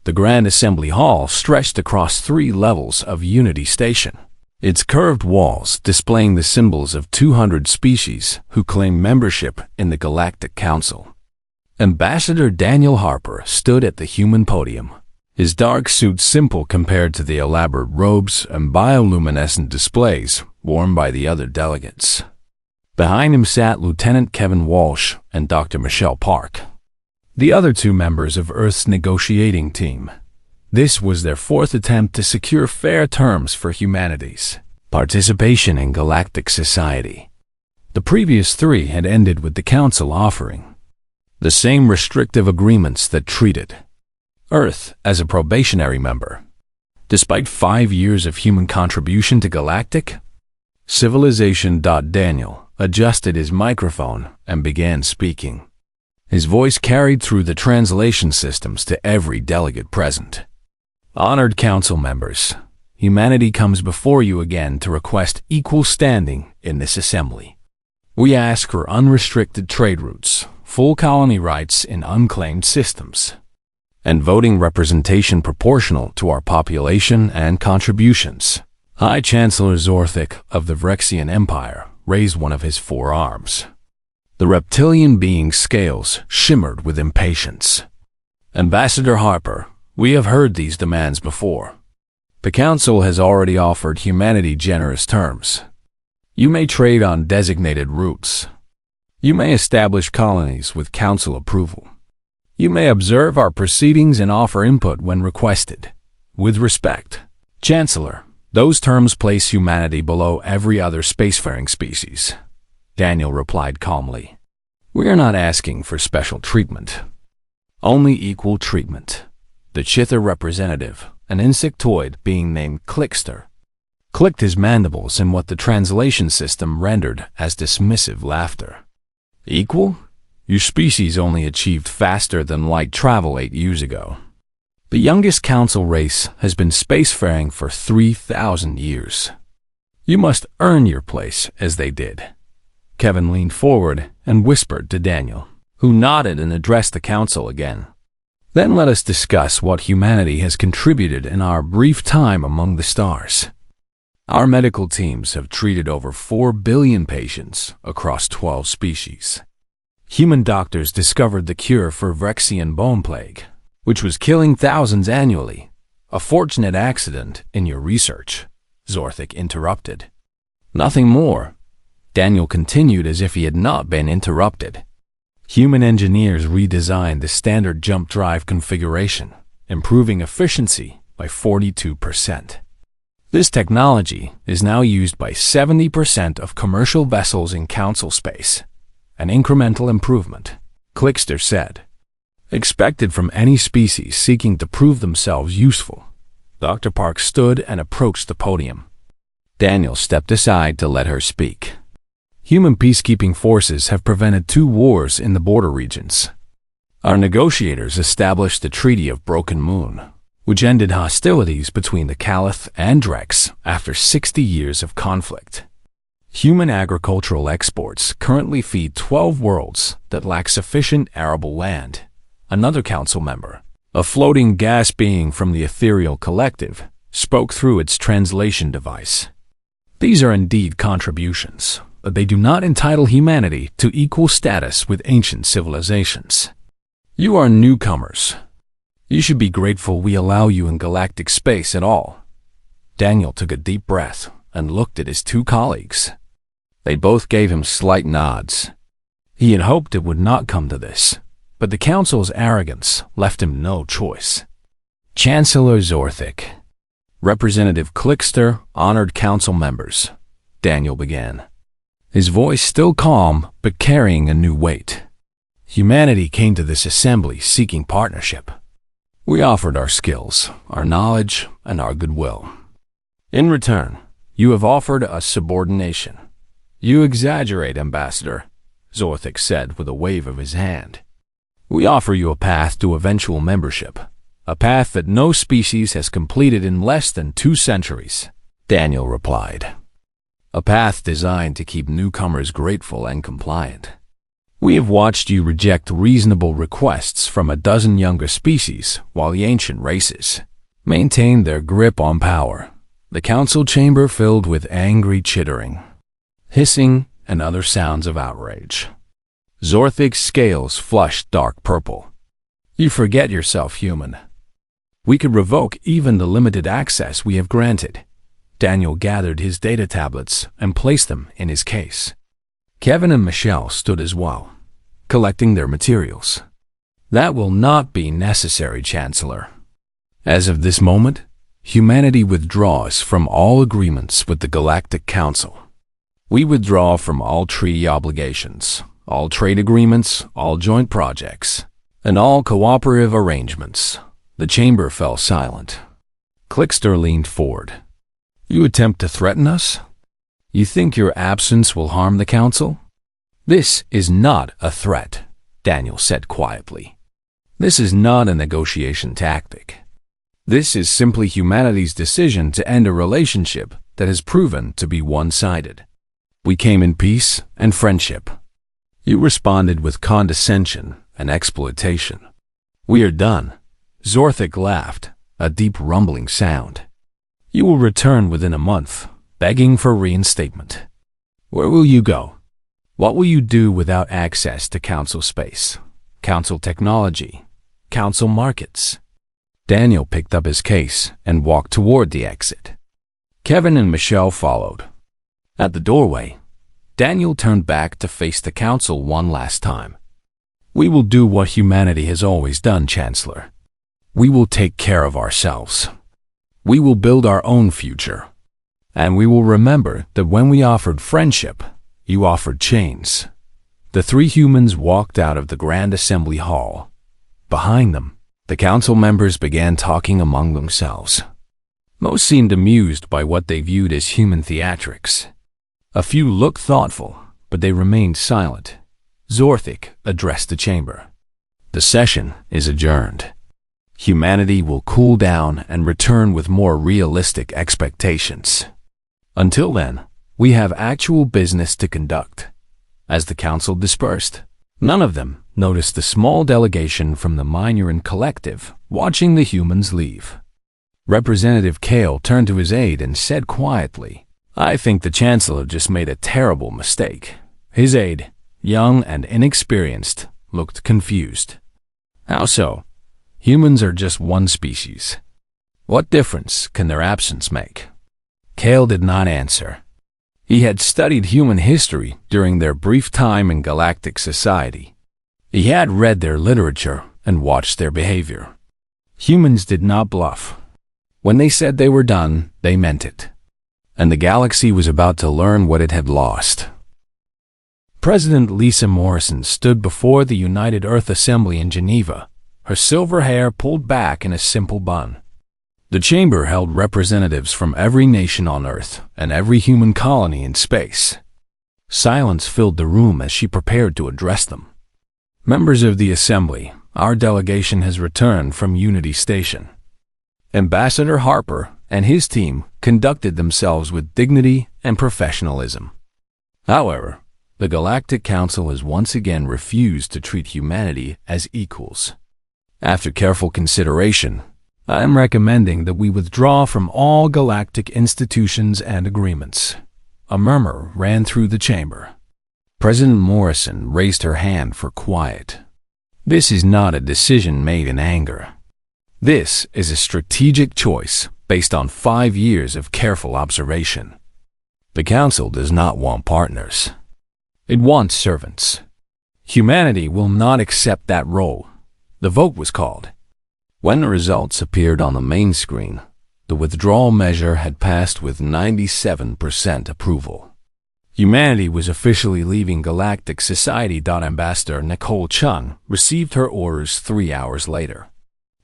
The Grand Assembly Hall stretched across 3 levels of Unity Station, its curved walls displaying the symbols of 200 species who claim membership in the Galactic Council. Ambassador Daniel Harper stood at the human podium, his dark suit simple compared to the elaborate robes and bioluminescent displays worn by the other delegates. Behind him sat Lieutenant Kevin Walsh and Dr. Michelle Park, the other 2 members of Earth's negotiating team. This was their 4th attempt to secure fair terms for humanity's participation in galactic society. The previous 3 had ended with the Council offering the same restrictive agreements that treated Earth as a probationary member. Despite 5 years of human contribution to galactic civilization, Daniel adjusted his microphone and began speaking. His voice carried through the translation systems to every delegate present. Honored Council members, humanity comes before you again to request equal standing in this assembly. We ask for unrestricted trade routes, full colony rights in unclaimed systems, and voting representation proportional to our population and contributions. High Chancellor Zorthik of the Vrexian Empire raised one of his 4 arms. The reptilian being's scales shimmered with impatience. Ambassador Harper, we have heard these demands before. The Council has already offered humanity generous terms. You may trade on designated routes. You may establish colonies with Council approval. You may observe our proceedings and offer input when requested. With respect, Chancellor, those terms place humanity below every other spacefaring species. Daniel replied calmly. We are not asking for special treatment. Only equal treatment. The Chither representative, an insectoid being named Clickster, clicked his mandibles in what the translation system rendered as dismissive laughter. Equal? Your species only achieved faster than light travel 8 years ago. The youngest Council race has been spacefaring for 3,000 years. You must earn your place as they did. Kevin leaned forward and whispered to Daniel, who nodded and addressed the Council again. Then let us discuss what humanity has contributed in our brief time among the stars. Our medical teams have treated over 4 billion patients across 12 species. Human doctors discovered the cure for Vrexian bone plague, which was killing thousands annually. A fortunate accident in your research, Zorthik interrupted. Nothing more. Daniel continued as if he had not been interrupted. Human engineers redesigned the standard jump drive configuration, improving efficiency by 42%. This technology is now used by 70% of commercial vessels in Council space. An incremental improvement, Clickster said, expected from any species seeking to prove themselves useful. Dr. Park stood and approached the podium. Daniel stepped aside to let her speak. Human peacekeeping forces have prevented 2 wars in the border regions. Our negotiators established the Treaty of Broken Moon, which ended hostilities between the Caliph and Drex after 60 years of conflict. Human agricultural exports currently feed 12 worlds that lack sufficient arable land. Another Council member, a floating gas being from the Ethereal Collective, spoke through its translation device. These are indeed contributions, but they do not entitle humanity to equal status with ancient civilizations. You are newcomers. You should be grateful we allow you in galactic space at all. Daniel took a deep breath and looked at his 2 colleagues. They both gave him slight nods. He had hoped it would not come to this, but the Council's arrogance left him no choice. Chancellor Zorthik, Representative Clickster, honored Council members, Daniel began, his voice still calm but carrying a new weight. Humanity came to this assembly seeking partnership. We offered our skills, our knowledge, and our goodwill. In return, you have offered us subordination. You exaggerate, Ambassador, Zorthik said with a wave of his hand. We offer you a path to eventual membership, a path that no species has completed in less than 2 centuries, Daniel replied. A path designed to keep newcomers grateful and compliant. We have watched you reject reasonable requests from a dozen younger species while the ancient races maintained their grip on power. The council chamber filled with angry chittering, hissing, and other sounds of outrage. Zorthic's scales flushed dark purple. You forget yourself, human. We could revoke even the limited access we have granted. Daniel gathered his data tablets and placed them in his case. Kevin and Michelle stood as well, collecting their materials. That will not be necessary, Chancellor. As of this moment, humanity withdraws from all agreements with the Galactic Council. We withdraw from all treaty obligations, all trade agreements, all joint projects, and all cooperative arrangements. The chamber fell silent. Clickster leaned forward. You attempt to threaten us? You think your absence will harm the Council? This is not a threat, Daniel said quietly. This is not a negotiation tactic. This is simply humanity's decision to end a relationship that has proven to be one-sided. We came in peace and friendship. You responded with condescension and exploitation. We are done. Zorthic laughed, a deep rumbling sound. You will return within a month, begging for reinstatement. Where will you go? What will you do without access to Council space, Council technology, Council markets? Daniel picked up his case and walked toward the exit. Kevin and Michelle followed. At the doorway, Daniel turned back to face the Council one last time. We will do what humanity has always done, Chancellor. We will take care of ourselves. We will build our own future. And we will remember that when we offered friendship, you offered chains. The three humans walked out of the Grand Assembly Hall. Behind them, the Council members began talking among themselves. Most seemed amused by what they viewed as human theatrics. A few looked thoughtful, but they remained silent. Zorthic addressed the chamber. The session is adjourned. Humanity will cool down and return with more realistic expectations. Until then, we have actual business to conduct. As the Council dispersed, none of them noticed the small delegation from the Minoran Collective watching the humans leave. Representative Kale turned to his aide and said quietly, I think the Chancellor just made a terrible mistake. His aide, young and inexperienced, looked confused. How so? Humans are just one species. What difference can their absence make? Kale did not answer. He had studied human history during their brief time in galactic society. He had read their literature and watched their behavior. Humans did not bluff. When they said they were done, they meant it. And the galaxy was about to learn what it had lost. President Lisa Morrison stood before the United Earth Assembly in Geneva, her silver hair pulled back in a simple bun. The chamber held representatives from every nation on Earth and every human colony in space. Silence filled the room as she prepared to address them. Members of the Assembly, our delegation has returned from Unity Station. Ambassador Harper and his team conducted themselves with dignity and professionalism. However, the Galactic Council has once again refused to treat humanity as equals. After careful consideration, I am recommending that we withdraw from all galactic institutions and agreements. A murmur ran through the chamber. President Morrison raised her hand for quiet. This is not a decision made in anger. This is a strategic choice based on 5 years of careful observation. The Council does not want partners. It wants servants. Humanity will not accept that role. The vote was called. When the results appeared on the main screen, the withdrawal measure had passed with 97% approval. Humanity was officially leaving Galactic Society. Ambassador Nicole Chung received her orders 3 hours later.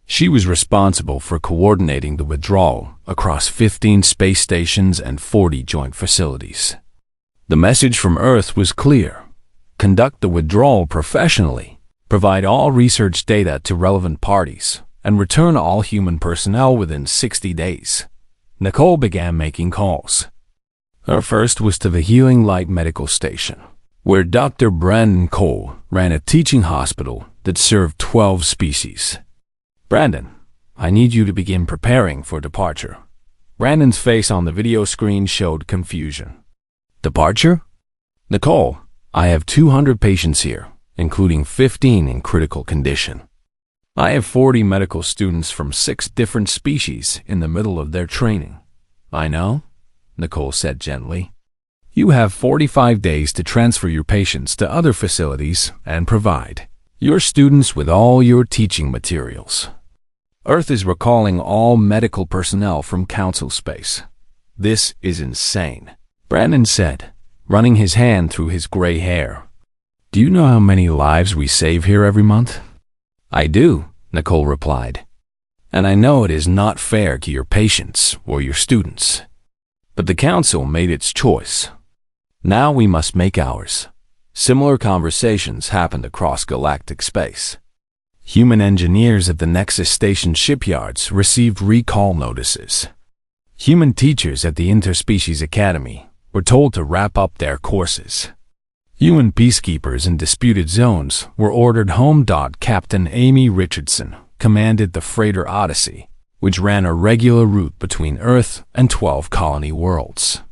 She was responsible for coordinating the withdrawal across 15 space stations and 40 joint facilities. The message from Earth was clear. Conduct the withdrawal professionally, provide all research data to relevant parties, and return all human personnel within 60 days. Nicole began making calls. Her first was to the Healing Light Medical Station. where Dr. Brandon Cole ran a teaching hospital that served 12 species. Brandon, I need you to begin preparing for departure. Brandon's face on the video screen showed confusion. Departure? Nicole, I have 200 patients here, including 15 in critical condition. I have 40 medical students from 6 different species in the middle of their training. I know, Nicole said gently. You have 45 days to transfer your patients to other facilities and provide your students with all your teaching materials. Earth is recalling all medical personnel from Council space. This is insane, Brandon said, running his hand through his gray hair. Do you know how many lives we save here every month? I do, Nicole replied. And I know it is not fair to your patients or your students. But the Council made its choice. Now we must make ours. Similar conversations happened across galactic space. Human engineers at the Nexus Station shipyards received recall notices. Human teachers at the Interspecies Academy were told to wrap up their courses. Human peacekeepers in disputed zones were ordered home. Captain Amy Richardson commanded the freighter Odyssey, which ran a regular route between Earth and 12 colony worlds.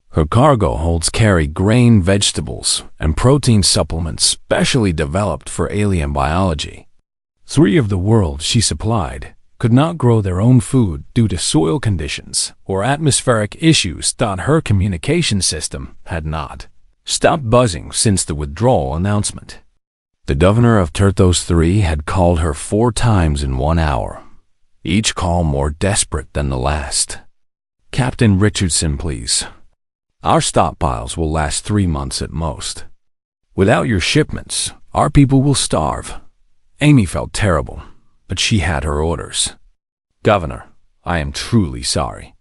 Her cargo holds carried grain, vegetables, and protein supplements specially developed for alien biology. 3 of the worlds she supplied could not grow their own food due to soil conditions or atmospheric issues. Her communication system had not stopped buzzing since the withdrawal announcement. The governor of Turthos 3 had called her 4 times in 1 hour, each call more desperate than the last. Captain Richardson, please. Our stockpiles will last 3 months at most. Without your shipments, our people will starve. Amy felt terrible, but she had her orders. Governor, I am truly sorry.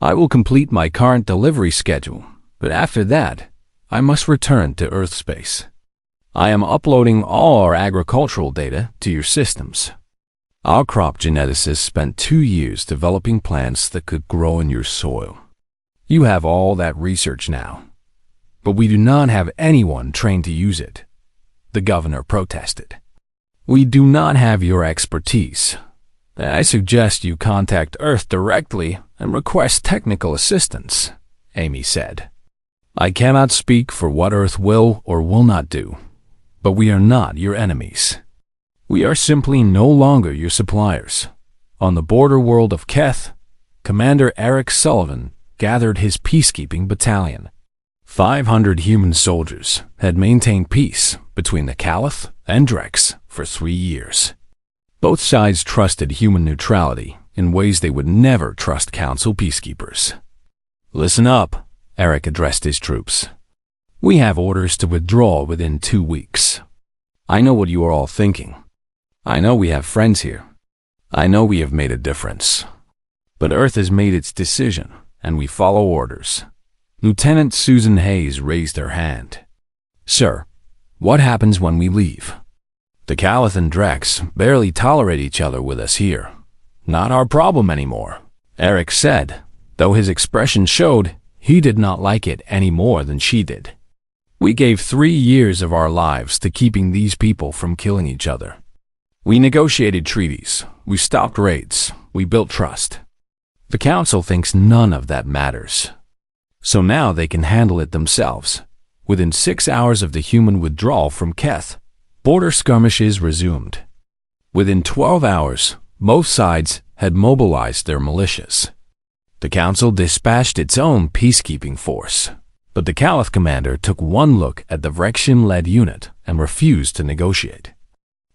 I will complete my current delivery schedule, but after that, I must return to Earth space. I am uploading all our agricultural data to your systems. Our crop geneticists spent 2 years developing plants that could grow in your soil. You have all that research now, but we do not have anyone trained to use it, the governor protested. We do not have your expertise. I suggest you contact Earth directly and request technical assistance, Amy said. I cannot speak for what Earth will or will not do, but we are not your enemies. We are simply no longer your suppliers. On the border world of Keth, Commander Eric Sullivan gathered his peacekeeping battalion. 500 human soldiers had maintained peace between the Caliph and Drex for 3 years. Both sides trusted human neutrality in ways they would never trust Council peacekeepers. Listen up, Eric addressed his troops. We have orders to withdraw within 2 weeks. I know what you are all thinking. I know we have friends here. I know we have made a difference. But Earth has made its decision, and we follow orders. Lieutenant Susan Hayes raised her hand. Sir, what happens when we leave? The Caliph and Drex barely tolerate each other with us here. Not our problem anymore, Eric said, though his expression showed he did not like it any more than she did. We gave 3 years of our lives to keeping these people from killing each other. We negotiated treaties, we stopped raids, we built trust. The Council thinks none of that matters. So now they can handle it themselves. Within 6 hours of the human withdrawal from Keth, border skirmishes resumed. Within 12 hours, both sides had mobilized their militias. The Council dispatched its own peacekeeping force, but the Caliph commander took one look at the Vrexim-led unit and refused to negotiate.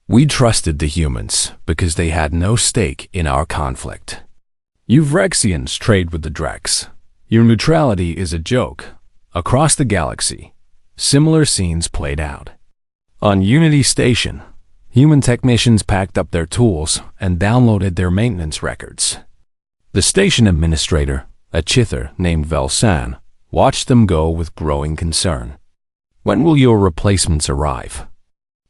We trusted the humans because they had no stake in our conflict. You Vrexians trade with the Drex. Your neutrality is a joke. Across the galaxy, similar scenes played out. On Unity Station, human technicians packed up their tools and downloaded their maintenance records. The station administrator, a Chither named Velsan, watched them go with growing concern. When will your replacements arrive?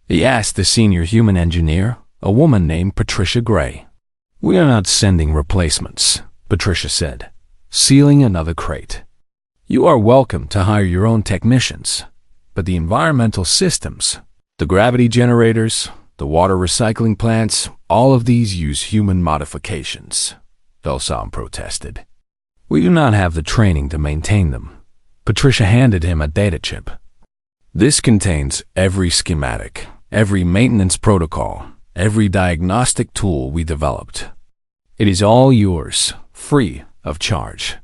He asked the senior human engineer, a woman named Patricia Gray. We are not sending replacements, Patricia said, sealing another crate. You are welcome to hire your own technicians. but the environmental systems, the gravity generators, the water recycling plants, all of these use human modifications, Velsom protested. We do not have the training to maintain them. Patricia handed him a data chip. This contains every schematic, every maintenance protocol, every diagnostic tool we developed. It is all yours, free of charge.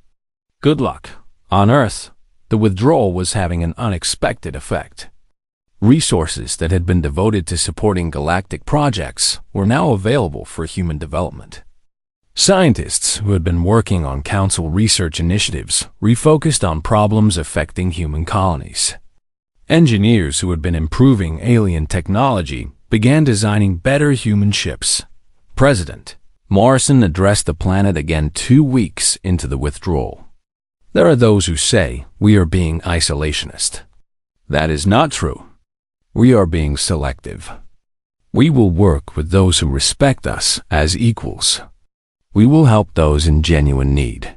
Good luck. On Earth, the withdrawal was having an unexpected effect. Resources that had been devoted to supporting galactic projects were now available for human development. Scientists who had been working on Council research initiatives refocused on problems affecting human colonies. Engineers who had been improving alien technology began designing better human ships. President Morrison addressed the planet again 2 weeks into the withdrawal. There are those who say we are being isolationist. That is not true. We are being selective. We will work with those who respect us as equals. We will help those in genuine need.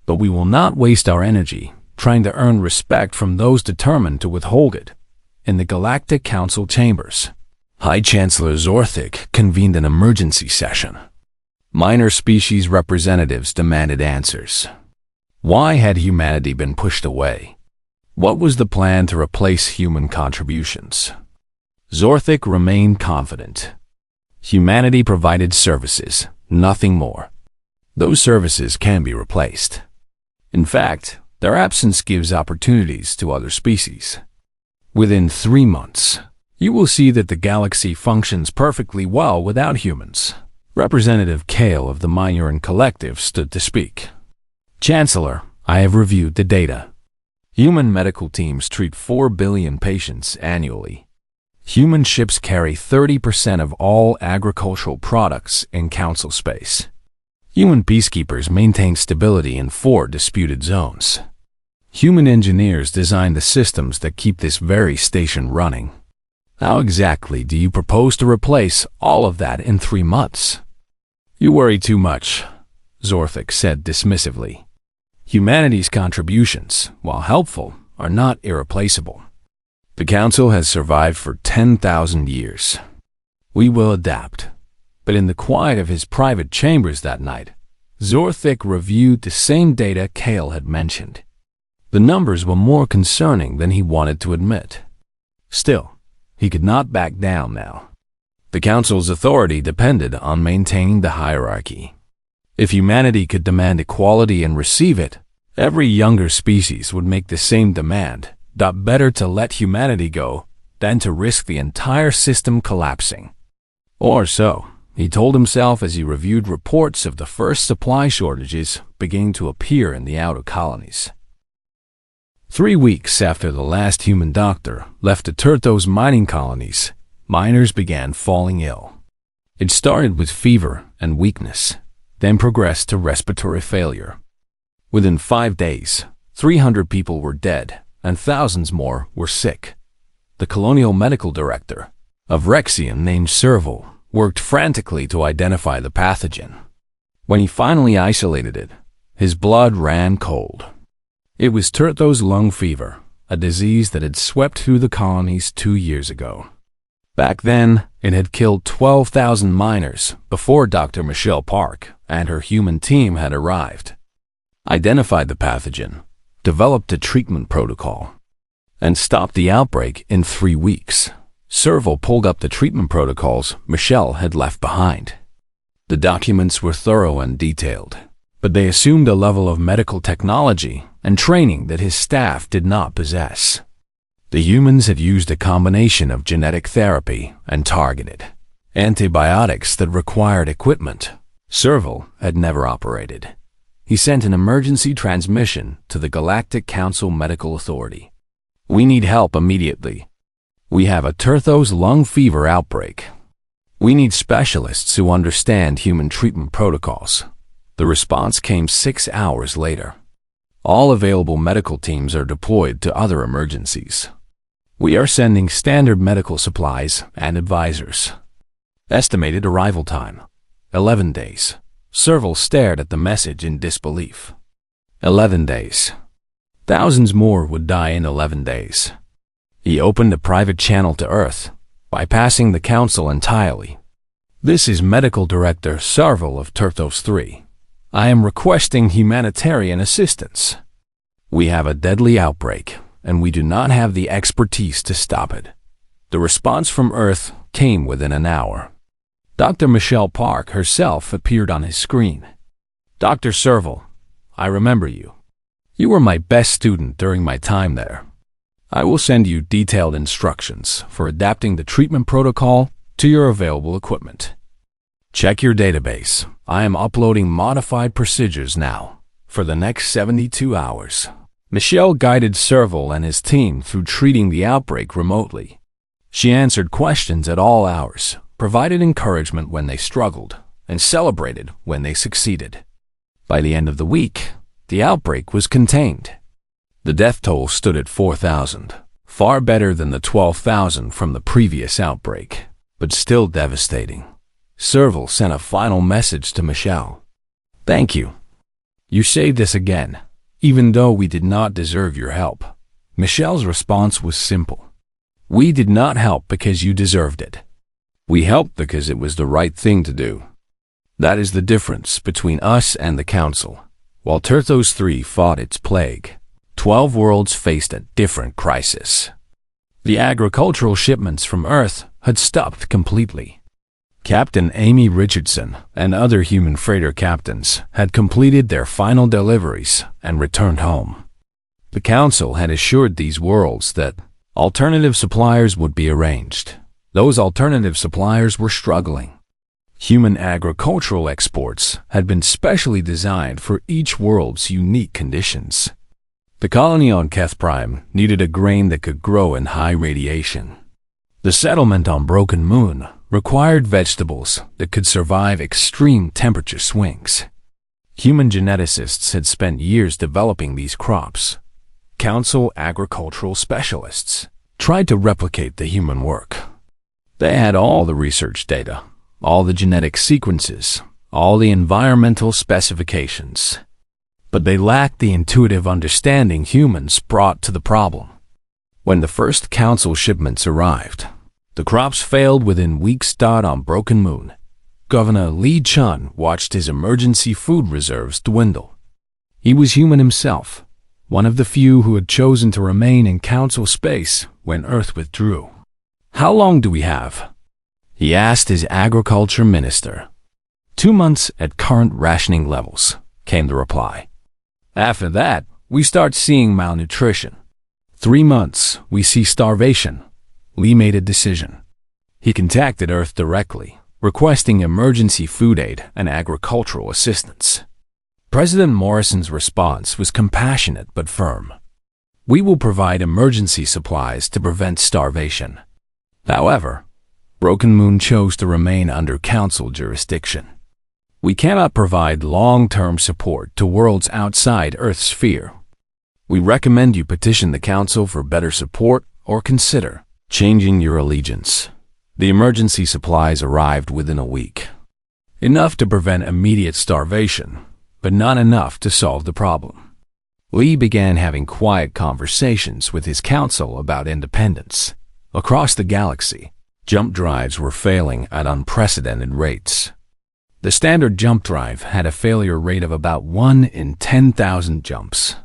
But we will not waste our energy trying to earn respect from those determined to withhold it. In the Galactic Council chambers, High Chancellor Zorthik convened an emergency session. Minor species representatives demanded answers. Why had humanity been pushed away? What was the plan to replace human contributions? Zorthik remained confident. Humanity provided services, nothing more. Those services can be replaced. In fact, their absence gives opportunities to other species. Within 3 months, you will see that the galaxy functions perfectly well without humans. Representative Kale of the Myuran Collective stood to speak. Chancellor, I have reviewed the data. Human medical teams treat 4 billion patients annually. Human ships carry 30% of all agricultural products in Council space. Human peacekeepers maintain stability in 4 disputed zones. Human engineers design the systems that keep this very station running. How exactly do you propose to replace all of that in 3 months? You worry too much, Zorthik said dismissively. Humanity's contributions, while helpful, are not irreplaceable. The Council has survived for 10,000 years. We will adapt. But in the quiet of his private chambers that night, Zorthik reviewed the same data Kale had mentioned. The numbers were more concerning than he wanted to admit. Still, he could not back down now. The Council's authority depended on maintaining the hierarchy. If humanity could demand equality and receive it, every younger species would make the same demand. Better to let humanity go than to risk the entire system collapsing. Or so, he told himself as he reviewed reports of the first supply shortages beginning to appear in the outer colonies. 3 weeks after the last human doctor left the Turthos mining colonies, miners began falling ill. It started with fever and weakness, then progressed to respiratory failure. Within 5 days, 300 people were dead and thousands more were sick. The colonial medical director of Rexian named Serval worked frantically to identify the pathogen. When he finally isolated it, his blood ran cold. It was Turthos lung fever, a disease that had swept through the colonies 2 years ago. Back then, it had killed 12,000 miners before Dr. Michelle Park and her human team had arrived. Identified the pathogen, developed a treatment protocol, and stopped the outbreak in 3 weeks. Serval pulled up the treatment protocols Michelle had left behind. The documents were thorough and detailed, but they assumed a level of medical technology and training that his staff did not possess. The humans had used a combination of genetic therapy and targeted antibiotics that required equipment Serval had never operated. He sent an emergency transmission to the Galactic Council Medical Authority. We need help immediately. We have a Turthos lung fever outbreak. We need specialists who understand human treatment protocols. The response came 6 hours later. All available medical teams are deployed to other emergencies. We are sending standard medical supplies and advisors. Estimated arrival time, 11 days. Serval stared at the message in disbelief. 11 days. Thousands more would die in 11 days. He opened a private channel to Earth, bypassing the Council entirely. "This is Medical Director Serval of Turthos 3. I am requesting humanitarian assistance. We have a deadly outbreak, and we do not have the expertise to stop it." The response from Earth came within an hour. Dr. Michelle Park herself appeared on his screen. "Dr. Serval, I remember you. You were my best student during my time there. I will send you detailed instructions for adapting the treatment protocol to your available equipment. Check your database. I am uploading modified procedures now for the next 72 hours. Michelle guided Serval and his team through treating the outbreak remotely. She answered questions at all hours, provided encouragement when they struggled, and celebrated when they succeeded. By the end of the week, the outbreak was contained. The death toll stood at 4,000, far better than the 12,000 from the previous outbreak, but still devastating. Serval sent a final message to Michelle. "Thank you. You saved us again, even though we did not deserve your help." Michelle's response was simple. "We did not help because you deserved it. We helped because it was the right thing to do. That is the difference between us and the Council. While Turthos 3 fought its plague, 12 worlds faced a different crisis. The agricultural shipments from Earth had stopped completely. Captain Amy Richardson and other human freighter captains had completed their final deliveries and returned home. The Council had assured these worlds that alternative suppliers would be arranged. Those alternative suppliers were struggling. Human agricultural exports had been specially designed for each world's unique conditions. The colony on Keth Prime needed a grain that could grow in high radiation. The settlement on Broken Moon required vegetables that could survive extreme temperature swings. Human geneticists had spent years developing these crops. Council agricultural specialists tried to replicate the human work. They had all the research data, all the genetic sequences, all the environmental specifications. But they lacked the intuitive understanding humans brought to the problem. When the first Council shipments arrived, the crops failed within weeks. On Broken Moon, Governor Lee Chun watched his emergency food reserves dwindle. He was human himself, one of the few who had chosen to remain in Council space when Earth withdrew. "How long do we have?" he asked his agriculture minister. 2 months at current rationing levels," came the reply. "After that, we start seeing malnutrition. 3 months, we see starvation." Lee made a decision. He contacted Earth directly, requesting emergency food aid and agricultural assistance. President Morrison's response was compassionate but firm. "We will provide emergency supplies to prevent starvation." However, Broken Moon chose to remain under Council jurisdiction. "We cannot provide long-term support to worlds outside Earth's sphere. We recommend you petition the Council for better support or consider changing your allegiance." The emergency supplies arrived within a week. Enough to prevent immediate starvation, but not enough to solve the problem. Lee began having quiet conversations with his Council about independence. Across the galaxy, jump drives were failing at unprecedented rates. The standard jump drive had a failure rate of about 1 in 10,000 jumps.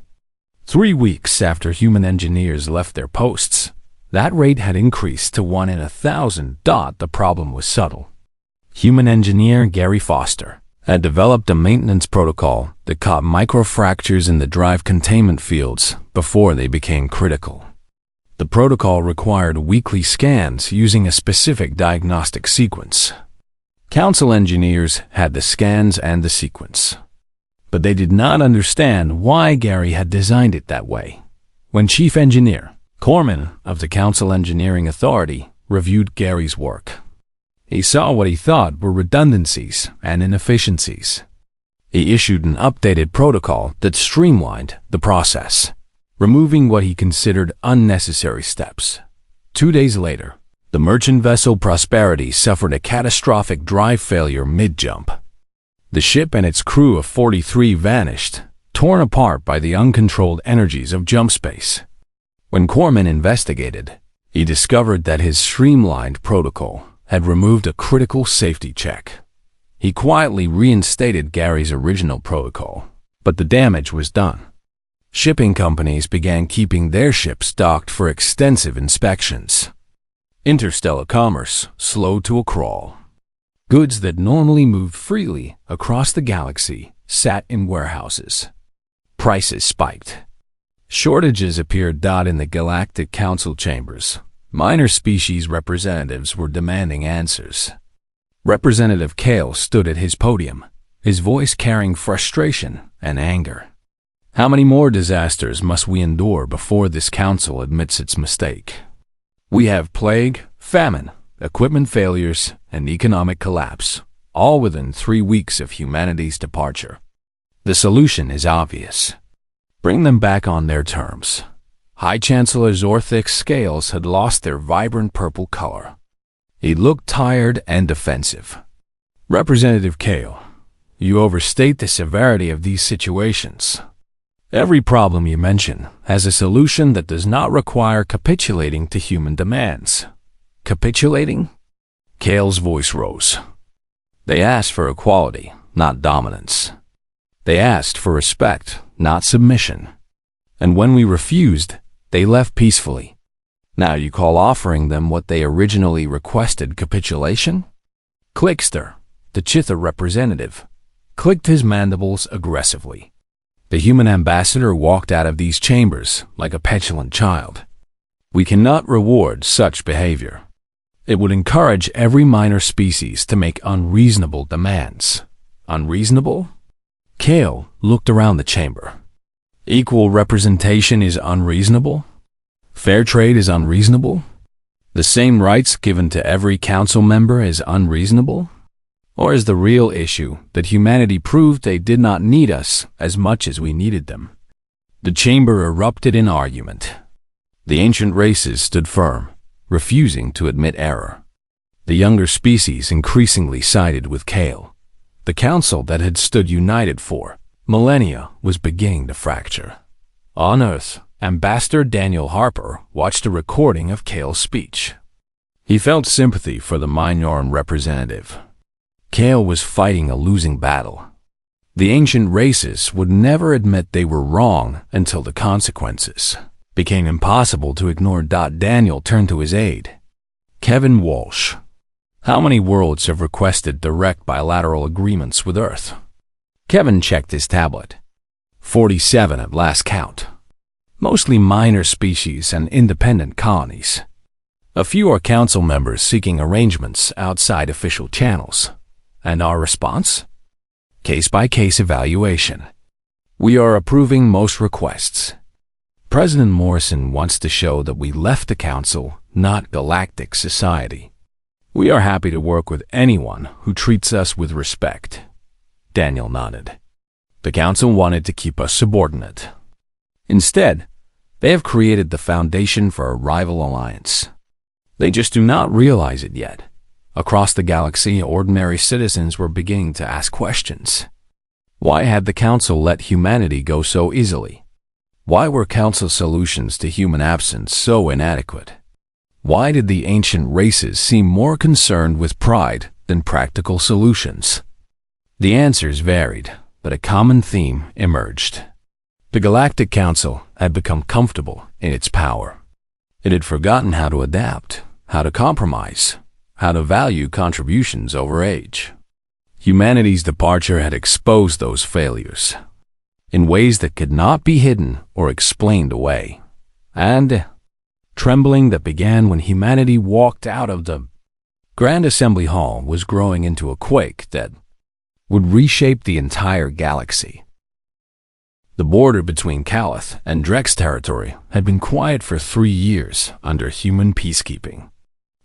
3 weeks after human engineers left their posts, that rate had increased to 1 in 1,000. The problem was subtle. Human engineer Gary Foster had developed a maintenance protocol that caught microfractures in the drive containment fields before they became critical. The protocol required weekly scans using a specific diagnostic sequence. Council engineers had the scans and the sequence, but they did not understand why Gary had designed it that way. When Chief Engineer Corman of the Council Engineering Authority reviewed Gary's work, he saw what he thought were redundancies and inefficiencies. He issued an updated protocol that streamlined the process, removing what he considered unnecessary steps. 2 days later, the merchant vessel Prosperity suffered a catastrophic drive failure mid-jump. The ship and its crew of 43 vanished, torn apart by the uncontrolled energies of jump space. When Corman investigated, He discovered that his streamlined protocol had removed a critical safety check. He quietly reinstated Gary's original protocol, but the damage was done. Shipping companies began keeping their ships docked for extensive inspections. Interstellar commerce slowed to a crawl. Goods that normally moved freely across the galaxy sat in warehouses. Prices spiked. Shortages appeared in the Galactic Council chambers. Minor species representatives were demanding answers. Representative Kale stood at his podium, his voice carrying frustration and anger. How many more disasters must we endure before this council admits its mistake? We have plague, famine, equipment failures, and economic collapse, all within 3 weeks of humanity's departure. The solution is obvious. Bring them back on their terms. High Chancellor Zorthic's scales had lost their vibrant purple color. He looked tired and defensive. Representative Kale, you overstate the severity of these situations. Every problem you mention has a solution that does not require capitulating to human demands. Capitulating? Kale's voice rose. They asked for equality, not dominance. They asked for respect, not submission. And when we refused, they left peacefully. Now you call offering them what they originally requested capitulation? Clickster, the Chitha representative, clicked his mandibles aggressively. The human ambassador walked out of these chambers like a petulant child. We cannot reward such behavior. It would encourage every minor species to make unreasonable demands. Unreasonable? Kale looked around the chamber. Equal representation is unreasonable? Fair trade is unreasonable? The same rights given to every council member is unreasonable? Or is the real issue that humanity proved they did not need us as much as we needed them? The chamber erupted in argument. The ancient races stood firm, refusing to admit error. The younger species increasingly sided with Kale. The council that had stood united for millennia was beginning to fracture. On Earth, Ambassador Daniel Harper watched a recording of Kale's speech. He felt sympathy for the Minoran representative. Kale was fighting a losing battle. The ancient races would never admit they were wrong until the consequences became impossible to ignore. Daniel turned to his aide. Kevin Walsh. How many worlds have requested direct bilateral agreements with Earth? Kevin checked his tablet. 47 at last count. Mostly minor species and independent colonies. A few are council members seeking arrangements outside official channels. And our response? Case-by-case evaluation. We are approving most requests. President Morrison wants to show that we left the council, not galactic society. We are happy to work with anyone who treats us with respect. Daniel nodded. The council wanted to keep us subordinate. Instead, they have created the foundation for a rival alliance. They just do not realize it yet. Across the galaxy, ordinary citizens were beginning to ask questions. Why had the council let humanity go so easily? Why were council solutions to human absence so inadequate? Why did the ancient races seem more concerned with pride than practical solutions? The answers varied, but a common theme emerged. The Galactic Council had become comfortable in its power. It had forgotten how to adapt, how to compromise, how to value contributions over age. Humanity's departure had exposed those failures in ways that could not be hidden or explained away. And trembling that began when humanity walked out of the Grand Assembly Hall was growing into a quake that would reshape the entire galaxy. The border between Calith and Drex territory had been quiet for 3 years under human peacekeeping.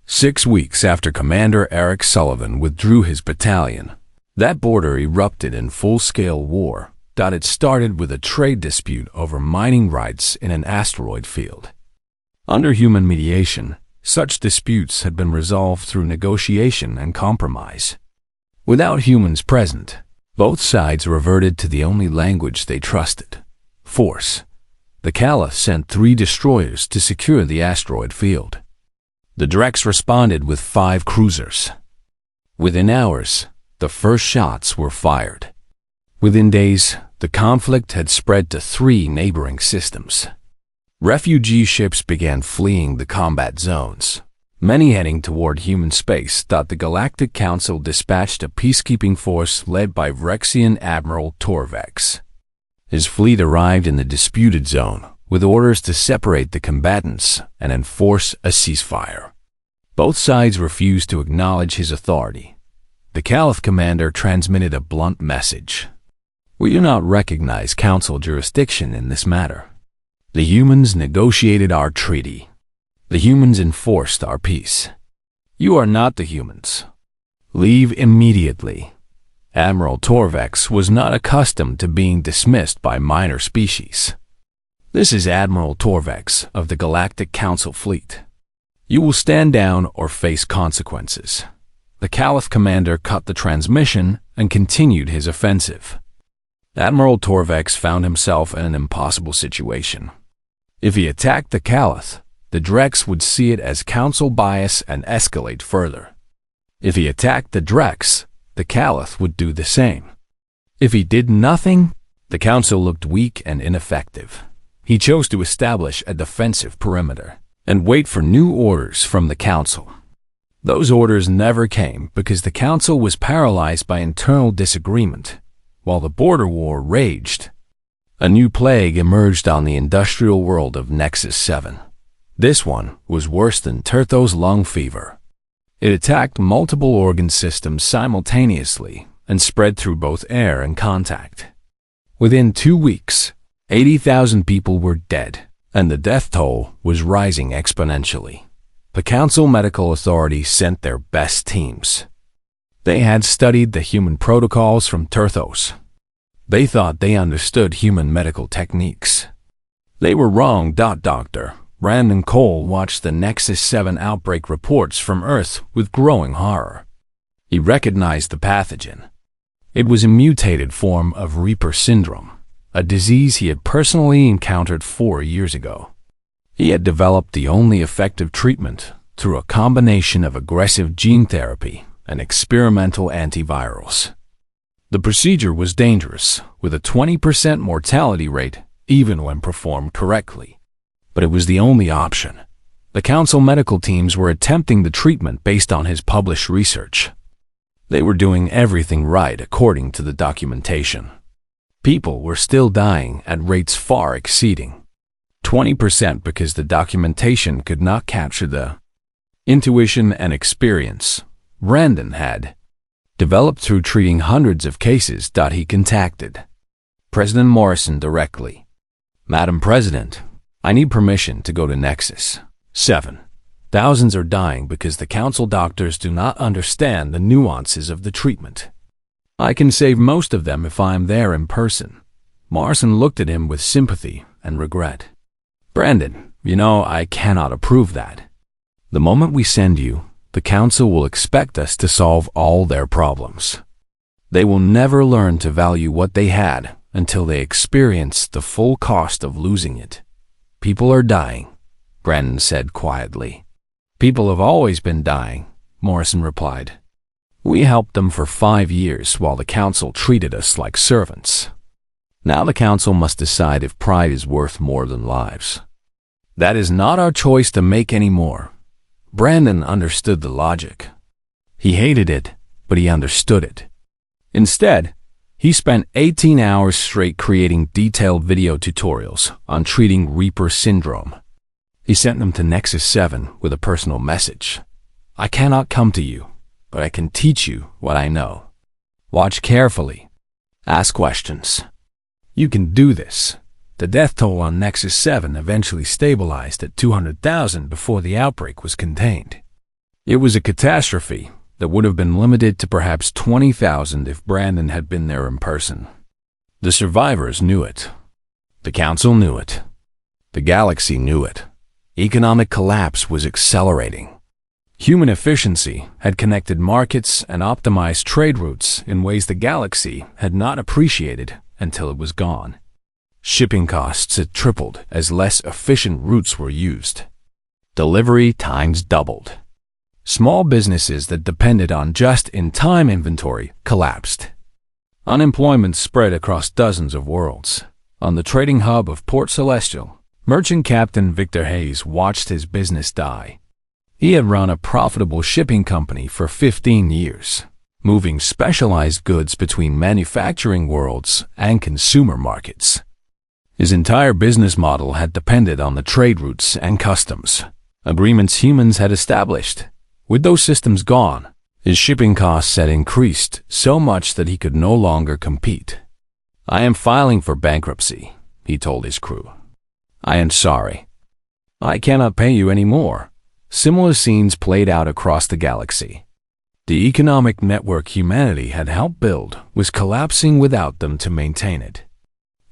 6 weeks after Commander Eric Sullivan withdrew his battalion, that border erupted in full-scale war. It started with a trade dispute over mining rights in an asteroid field. Under human mediation, such disputes had been resolved through negotiation and compromise. Without humans present, both sides reverted to the only language they trusted: force. The Caliph sent 3 destroyers to secure the asteroid field. The Drex responded with 5 cruisers. Within hours, the first shots were fired. Within days, the conflict had spread to 3 neighboring systems. Refugee ships began fleeing the combat zones. Many heading toward human space thought the Galactic Council dispatched a peacekeeping force led by Vrexian Admiral Torvex. His fleet arrived in the disputed zone with orders to separate the combatants and enforce a ceasefire. Both sides refused to acknowledge his authority. The Caliph commander transmitted a blunt message. "We do not recognize Council jurisdiction in this matter. The humans negotiated our treaty. The humans enforced our peace. You are not the humans. Leave immediately." Admiral Torvex was not accustomed to being dismissed by minor species. "This is Admiral Torvex of the Galactic Council fleet. You will stand down or face consequences." The Caliph commander cut the transmission and continued his offensive. Admiral Torvex found himself in an impossible situation. If he attacked the Caliph, the Drex would see it as council bias and escalate further. If he attacked the Drex, the Caliph would do the same. If he did nothing, the council looked weak and ineffective. He chose to establish a defensive perimeter and wait for new orders from the council. Those orders never came because the council was paralyzed by internal disagreement, while the border war raged. A new plague emerged on the industrial world of Nexus 7. This one was worse than Terthos lung fever. It attacked multiple organ systems simultaneously and spread through both air and contact. Within 2 weeks, 80,000 people were dead, and the death toll was rising exponentially. The Council Medical Authority sent their best teams. They had studied the human protocols from Terthos. They thought they understood human medical techniques. They were wrong. Dr. Brandon Cole watched the Nexus 7 outbreak reports from Earth with growing horror. He recognized the pathogen. It was a mutated form of Reaper syndrome, a disease he had personally encountered 4 years ago. He had developed the only effective treatment through a combination of aggressive gene therapy and experimental antivirals. The procedure was dangerous, with a 20% mortality rate even when performed correctly. But it was the only option. The Council medical teams were attempting the treatment based on his published research. They were doing everything right according to the documentation. People were still dying at rates far exceeding 20% because the documentation could not capture the intuition and experience Brandon had developed through treating hundreds of cases. He contacted President Morrison directly. "Madam President, I need permission to go to Nexus 7. Thousands are dying because the council doctors do not understand the nuances of the treatment. I can save most of them if I am there in person." Morrison looked at him with sympathy and regret. "Brandon, I cannot approve that. The moment we send you, the council will expect us to solve all their problems. They will never learn to value what they had until they experience the full cost of losing it." "People are dying," Brandon said quietly. "People have always been dying," Morrison replied. "We helped them for 5 years while the council treated us like servants. Now the council must decide if pride is worth more than lives. That is not our choice to make anymore." Brandon understood the logic. He hated it, but he understood it. Instead, he spent 18 hours straight creating detailed video tutorials on treating Reaper syndrome. He sent them to Nexus 7 with a personal message. "I cannot come to you, but I can teach you what I know. Watch carefully. Ask questions. You can do this." The death toll on Nexus 7 eventually stabilized at 200,000 before the outbreak was contained. It was a catastrophe that would have been limited to perhaps 20,000 if Brandon had been there in person. The survivors knew it. The council knew it. The galaxy knew it. Economic collapse was accelerating. Human efficiency had connected markets and optimized trade routes in ways the galaxy had not appreciated until it was gone. Shipping costs had tripled as less efficient routes were used. Delivery times doubled. Small businesses that depended on just-in-time inventory collapsed. Unemployment spread across dozens of worlds. On the trading hub of Port Celestial, merchant captain Victor Hayes watched his business die. He had run a profitable shipping company for 15 years, moving specialized goods between manufacturing worlds and consumer markets. His entire business model had depended on the trade routes and customs agreements humans had established. With those systems gone, his shipping costs had increased so much that he could no longer compete. "I am filing for bankruptcy," he told his crew. "I am sorry. I cannot pay you any more." Similar scenes played out across the galaxy. The economic network humanity had helped build was collapsing without them to maintain it.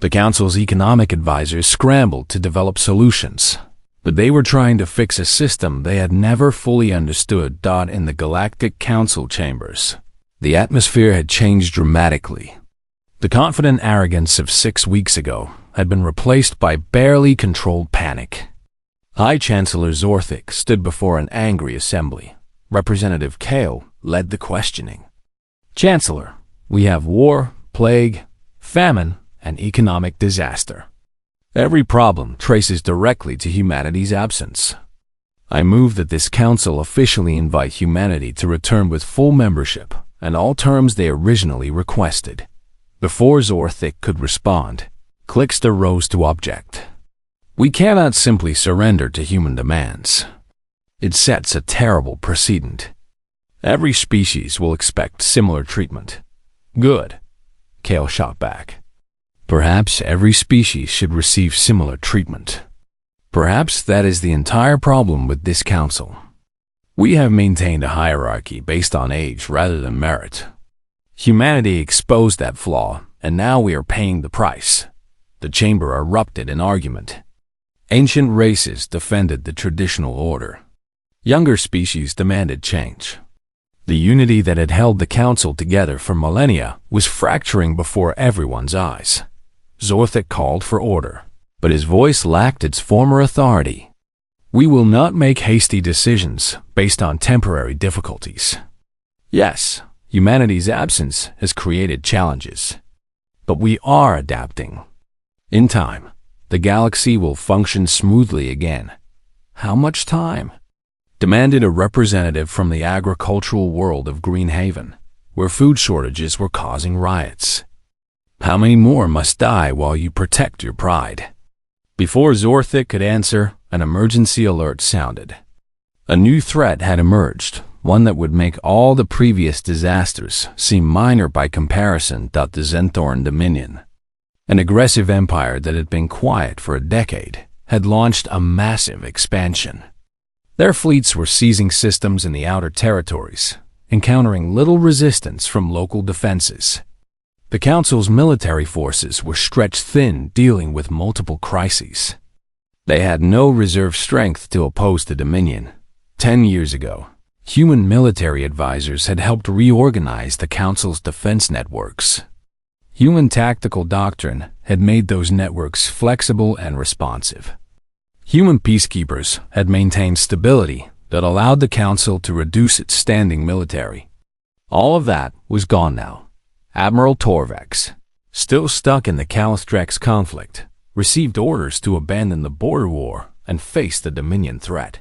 The Council's economic advisors scrambled to develop solutions, but they were trying to fix a system they had never fully understood. In the Galactic Council chambers, the atmosphere had changed dramatically. The confident arrogance of 6 weeks ago had been replaced by barely controlled panic. High Chancellor Zorthik stood before an angry assembly. Representative Kale led the questioning. "Chancellor, we have war, plague, famine, and economic disaster. Every problem traces directly to humanity's absence. I move that this council officially invite humanity to return with full membership and all terms they originally requested." Before Zorthik could respond, Clickster rose to object. "We cannot simply surrender to human demands. It sets a terrible precedent. Every species will expect similar treatment." "Good," Kale shot back. "Perhaps every species should receive similar treatment. Perhaps that is the entire problem with this council. We have maintained a hierarchy based on age rather than merit. Humanity exposed that flaw, and now we are paying the price." The chamber erupted in argument. Ancient races defended the traditional order. Younger species demanded change. The unity that had held the council together for millennia was fracturing before everyone's eyes. Zorthik called for order, but his voice lacked its former authority. "We will not make hasty decisions based on temporary difficulties. Yes, humanity's absence has created challenges, but we are adapting. In time, the galaxy will function smoothly again." "How much time?" demanded a representative from the agricultural world of Greenhaven, where food shortages were causing riots. "How many more must die while you protect your pride?" Before Zorthik could answer, an emergency alert sounded. A new threat had emerged, one that would make all the previous disasters seem minor by comparison. The Zenthorn Dominion, an aggressive empire that had been quiet for a decade, had launched a massive expansion. Their fleets were seizing systems in the outer territories, encountering little resistance from local defenses. The Council's military forces were stretched thin, dealing with multiple crises. They had no reserve strength to oppose the Dominion. 10 years ago, human military advisors had helped reorganize the Council's defense networks. Human tactical doctrine had made those networks flexible and responsive. Human peacekeepers had maintained stability that allowed the Council to reduce its standing military. All of that was gone now. Admiral Torvex, still stuck in the Calistrex conflict, received orders to abandon the border war and face the Dominion threat.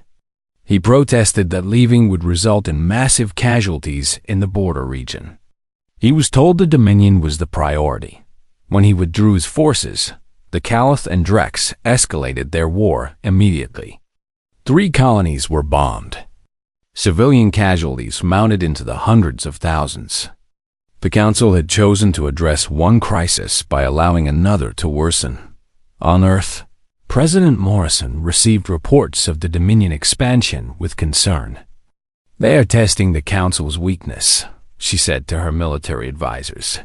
He protested that leaving would result in massive casualties in the border region. He was told the Dominion was the priority. When he withdrew his forces, the Calith and Drex escalated their war immediately. 3 colonies were bombed. Civilian casualties mounted into the hundreds of thousands. The Council had chosen to address one crisis by allowing another to worsen. On Earth, President Morrison received reports of the Dominion expansion with concern. "They are testing the Council's weakness," she said to her military advisors.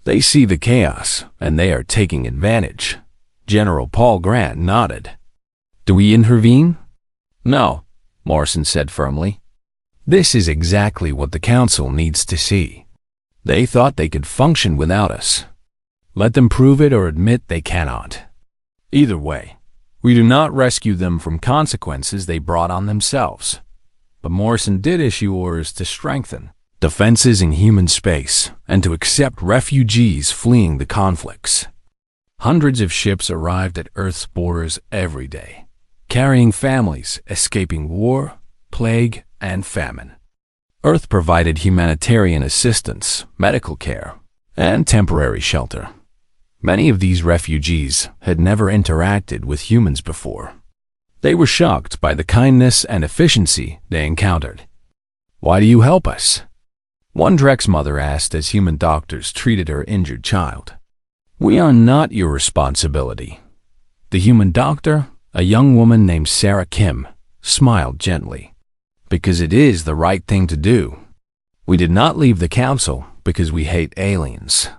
"They see the chaos, and they are taking advantage." General Paul Grant nodded. "Do we intervene?" "No," Morrison said firmly. "This is exactly what the Council needs to see. They thought they could function without us. Let them prove it or admit they cannot. Either way, We do not rescue them from consequences they brought on themselves. But Morrison did issue orders to strengthen defenses in human space and to accept refugees fleeing the conflicts. Hundreds of ships arrived at Earth's borders every day, carrying families escaping war, plague, and famine. Earth provided humanitarian assistance, medical care, and temporary shelter. Many of these refugees had never interacted with humans before. They were shocked by the kindness and efficiency they encountered. "Why do you help us?" one Drek's mother asked as human doctors treated her injured child. "We are not your responsibility." The human doctor, a young woman named Sarah Kim, smiled gently. "Because it is the right thing to do. We did not leave the council because we hate aliens.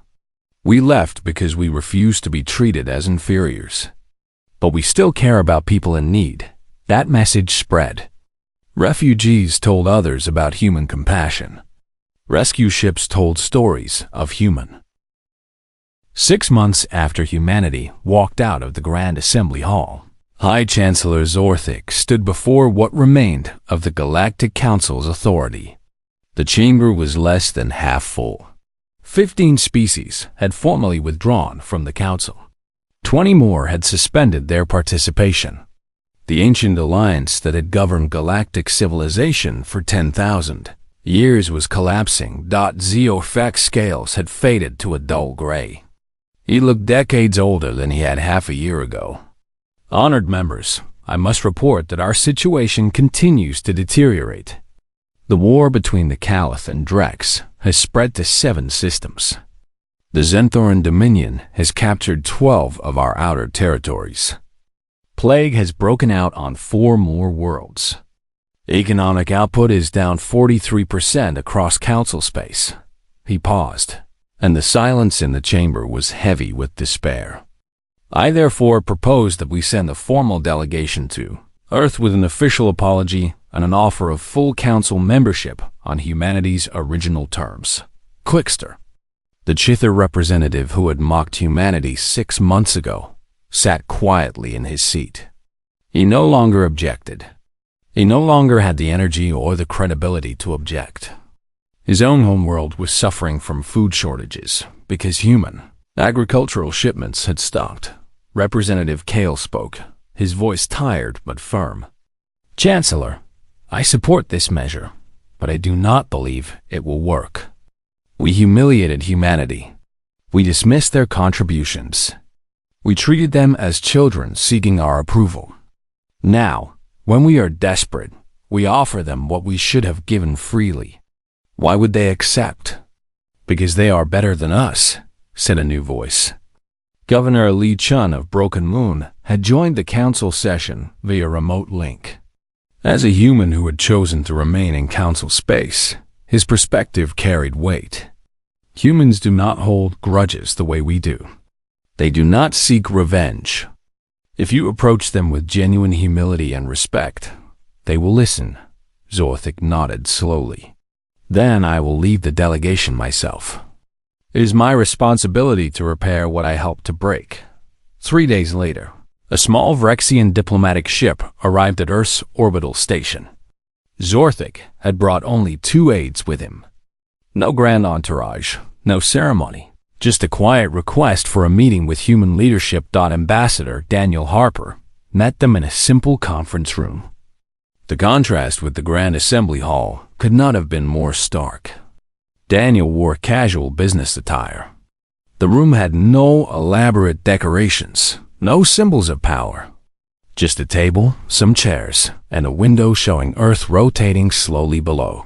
We left because we refuse to be treated as inferiors. But we still care about people in need." That message spread. Refugees told others about human compassion. Rescue ships told stories of human. 6 months after humanity walked out of the Grand Assembly Hall, High Chancellor Zorthik stood before what remained of the Galactic Council's authority. The chamber was less than half full. 15 species had formally withdrawn from the Council. 20 more had suspended their participation. The ancient alliance that had governed galactic civilization for 10,000 years was collapsing. Zorthik's scales had faded to a dull gray. He looked decades older than he had half a year ago. "Honored members, I must report that our situation continues to deteriorate. The war between the Caliph and Drex has spread to 7 systems. The Zenthoran Dominion has captured 12 of our outer territories. Plague has broken out on 4 more worlds. Economic output is down 43% across council space." He paused, and the silence in the chamber was heavy with despair. "I therefore propose that we send a formal delegation to Earth with an official apology and an offer of full council membership on humanity's original terms." Quickster, the Chither representative who had mocked humanity 6 months ago, sat quietly in his seat. He no longer objected. He no longer had the energy or the credibility to object. His own homeworld was suffering from food shortages because human agricultural shipments had stopped. Representative Kale spoke, his voice tired but firm. "Chancellor, I support this measure, but I do not believe it will work. We humiliated humanity. We dismissed their contributions. We treated them as children seeking our approval. Now, when we are desperate, we offer them what we should have given freely. Why would they accept?" "Because they are better than us," said a new voice. Governor Li Chun of Broken Moon had joined the council session via remote link. As a human who had chosen to remain in council space, his perspective carried weight. Humans do not hold grudges the way we do. They do not seek revenge. If you approach them with genuine humility and respect, they will listen. Zorthik nodded slowly. "Then I will lead the delegation myself. It is my responsibility to repair what I helped to break." 3 days later, a small Vrexian diplomatic ship arrived at Earth's orbital station. Zorthik had brought only 2 aides with him. No grand entourage, no ceremony, just a quiet request for a meeting with human leadership. Ambassador Daniel Harper met them in a simple conference room. The contrast with the Grand Assembly Hall could not have been more stark. Daniel wore casual business attire. The room had no elaborate decorations, no symbols of power. Just a table, some chairs, and a window showing Earth rotating slowly below.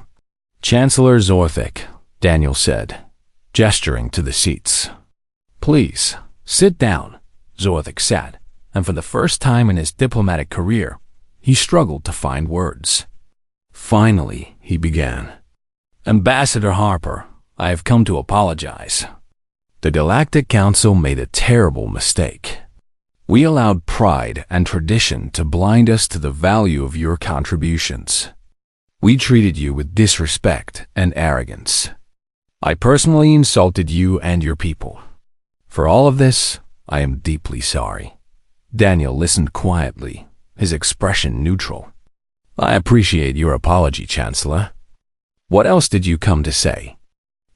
"Chancellor Zorthik," Daniel said, gesturing to the seats. "Please, sit down." Zorthik sat, and for the first time in his diplomatic career, he struggled to find words. Finally, he began. "Ambassador Harper, I have come to apologize. The Galactic Council made a terrible mistake. We allowed pride and tradition to blind us to the value of your contributions. We treated you with disrespect and arrogance. I personally insulted you and your people. For all of this, I am deeply sorry." Daniel listened quietly, his expression neutral. I appreciate your apology, Chancellor. What else did you come to say?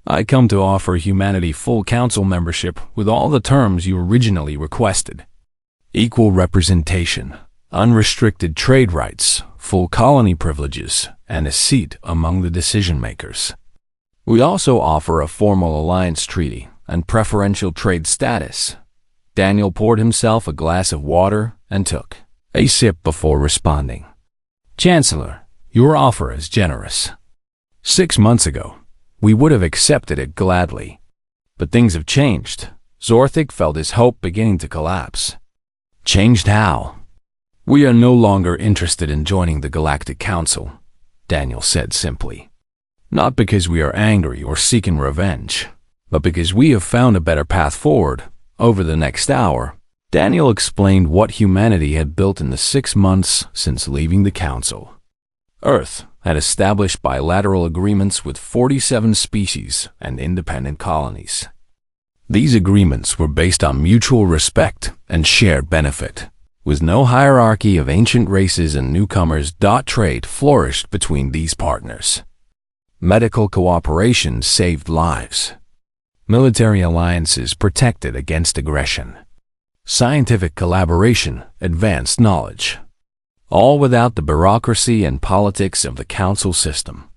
I come to offer humanity full council membership with all the terms you originally requested. Equal representation, unrestricted trade rights, full colony privileges, and a seat among the decision-makers. We also offer a formal alliance treaty and preferential trade status. Daniel poured himself a glass of water and took a sip before responding. Chancellor, your offer is generous. 6 months ago, we would have accepted it gladly. But things have changed. Zorthik felt his hope beginning to collapse. Changed how? We are no longer interested in joining the Galactic Council, Daniel said simply. Not because we are angry or seeking revenge, but because we have found a better path forward. Over the next hour, Daniel explained what humanity had built in the 6 months since leaving the Council. Earth had established bilateral agreements with 47 species and independent colonies. These agreements were based on mutual respect and shared benefit, with no hierarchy of ancient races and newcomers. Trade flourished between these partners. Medical cooperation saved lives. Military alliances protected against aggression. Scientific collaboration advanced knowledge. All without the bureaucracy and politics of the council system.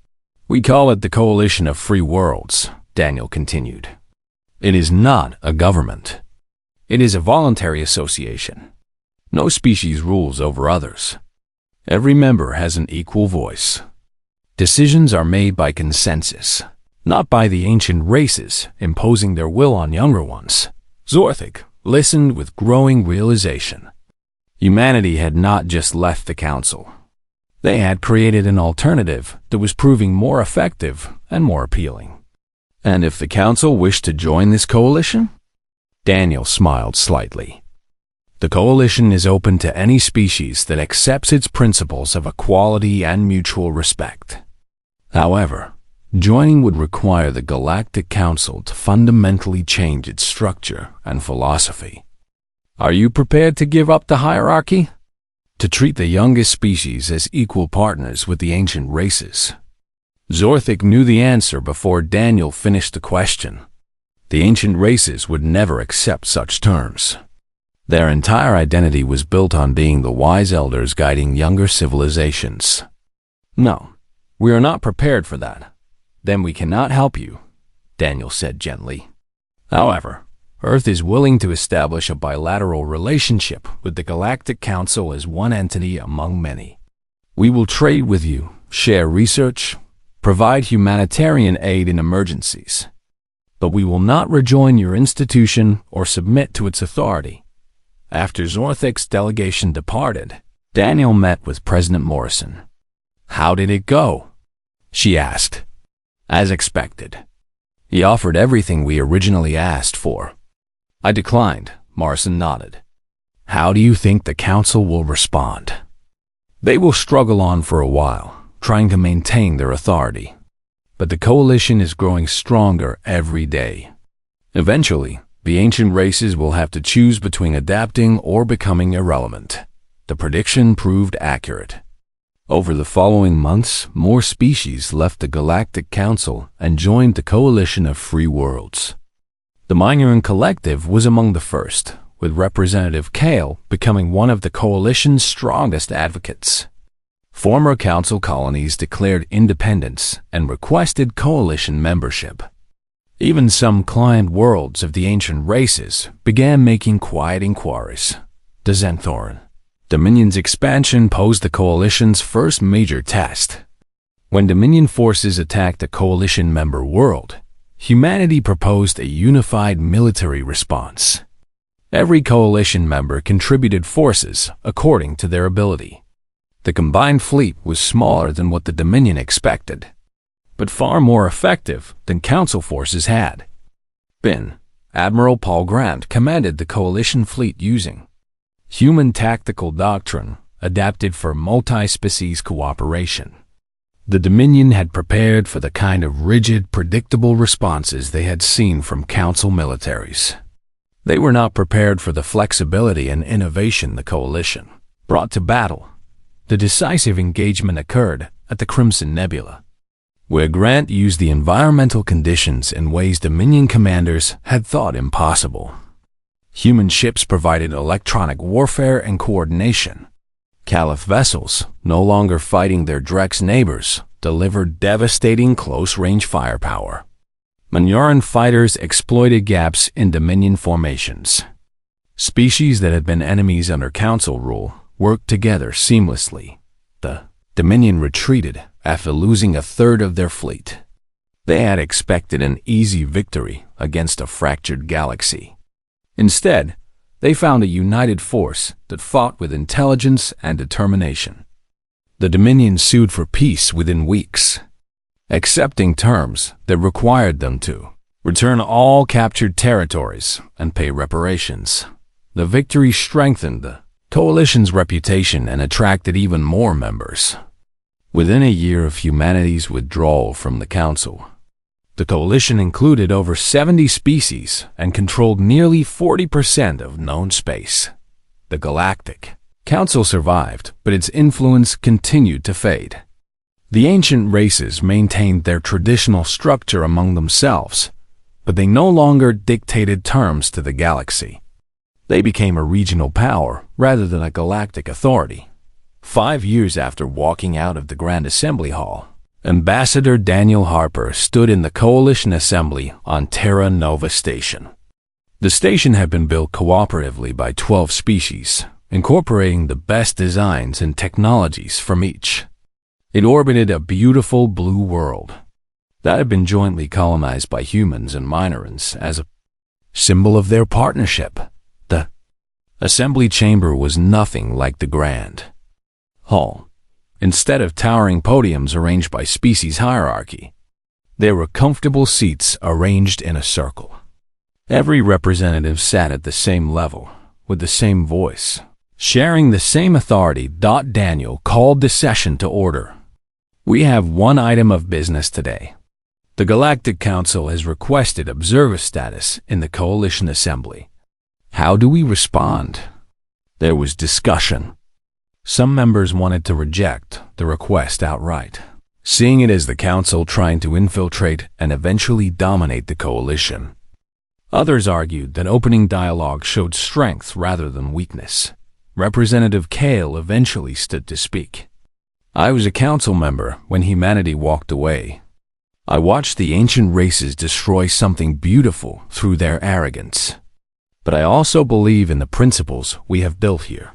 We call it the Coalition of Free Worlds, Daniel continued. It is not a government. It is a voluntary association. No species rules over others. Every member has an equal voice. Decisions are made by consensus, not by the ancient races imposing their will on younger ones. Zorthik listened with growing realization. Humanity had not just left the council. They had created an alternative that was proving more effective and more appealing. And if the council wished to join this coalition? Daniel smiled slightly. The coalition is open to any species that accepts its principles of equality and mutual respect. However, joining would require the Galactic Council to fundamentally change its structure and philosophy. Are you prepared to give up the hierarchy? To treat the youngest species as equal partners with the ancient races? Zorthik knew the answer before Daniel finished the question. The ancient races would never accept such terms. Their entire identity was built on being the wise elders guiding younger civilizations. No, we are not prepared for that. Then we cannot help you, Daniel said gently. However, Earth is willing to establish a bilateral relationship with the Galactic Council as one entity among many. We will trade with you, share research, provide humanitarian aid in emergencies. But we will not rejoin your institution or submit to its authority. After Zorthik's delegation departed, Daniel met with President Morrison. How did it go? She asked. As expected. He offered everything we originally asked for. I declined, Morrison nodded. How do you think the council will respond? They will struggle on for a while, trying to maintain their authority. But the coalition is growing stronger every day. Eventually, the ancient races will have to choose between adapting or becoming irrelevant. The prediction proved accurate. Over the following months, more species left the Galactic Council and joined the Coalition of Free Worlds. The Minoran Collective was among the first, with Representative Kale becoming one of the Coalition's strongest advocates. Former Council colonies declared independence and requested Coalition membership. Even some client worlds of the ancient races began making quiet inquiries. The Zenthoran. Dominion's expansion posed the Coalition's first major test. When Dominion forces attacked a Coalition member world, humanity proposed a unified military response. Every Coalition member contributed forces according to their ability. The combined fleet was smaller than what the Dominion expected, but far more effective than Council forces had. Admiral Paul Grant commanded the Coalition fleet using human tactical doctrine adapted for multi-species cooperation. The Dominion had prepared for the kind of rigid, predictable responses they had seen from Council militaries. They were not prepared for the flexibility and innovation the Coalition brought to battle. The decisive engagement occurred at the Crimson Nebula, where Grant used the environmental conditions in ways Dominion commanders had thought impossible. Human ships provided electronic warfare and coordination. Caliph vessels, no longer fighting their Drex neighbors, delivered devastating close-range firepower. Manoran fighters exploited gaps in Dominion formations. Species that had been enemies under Council rule worked together seamlessly. The Dominion retreated after losing a third of their fleet. They had expected an easy victory against a fractured galaxy. Instead, they found a united force that fought with intelligence and determination. The Dominion sued for peace within weeks, accepting terms that required them to return all captured territories and pay reparations. The victory strengthened the Coalition's reputation and attracted even more members. Within a year of humanity's withdrawal from the Council, the Coalition included over 70 species and controlled nearly 40% of known space. The Galactic Council survived, but its influence continued to fade. The ancient races maintained their traditional structure among themselves, but they no longer dictated terms to the galaxy. They became a regional power rather than a galactic authority. 5 years after walking out of the Grand Assembly Hall, Ambassador Daniel Harper stood in the Coalition Assembly on Terra Nova Station. The station had been built cooperatively by 12 species, incorporating the best designs and technologies from each. It orbited a beautiful blue world that had been jointly colonized by humans and Minorans as a symbol of their partnership. The assembly chamber was nothing like the Grand Hall. Instead of towering podiums arranged by species hierarchy, there were comfortable seats arranged in a circle. Every representative sat at the same level, with the same voice, sharing the same authority. Daniel called the session to order. We have one item of business today. The Galactic Council has requested observer status in the Coalition Assembly. How do we respond? There was discussion. Some members wanted to reject the request outright, seeing it as the Council trying to infiltrate and eventually dominate the Coalition. Others argued that opening dialogue showed strength rather than weakness. Representative Kale eventually stood to speak. I was a council member when humanity walked away. I watched the ancient races destroy something beautiful through their arrogance. But I also believe in the principles we have built here.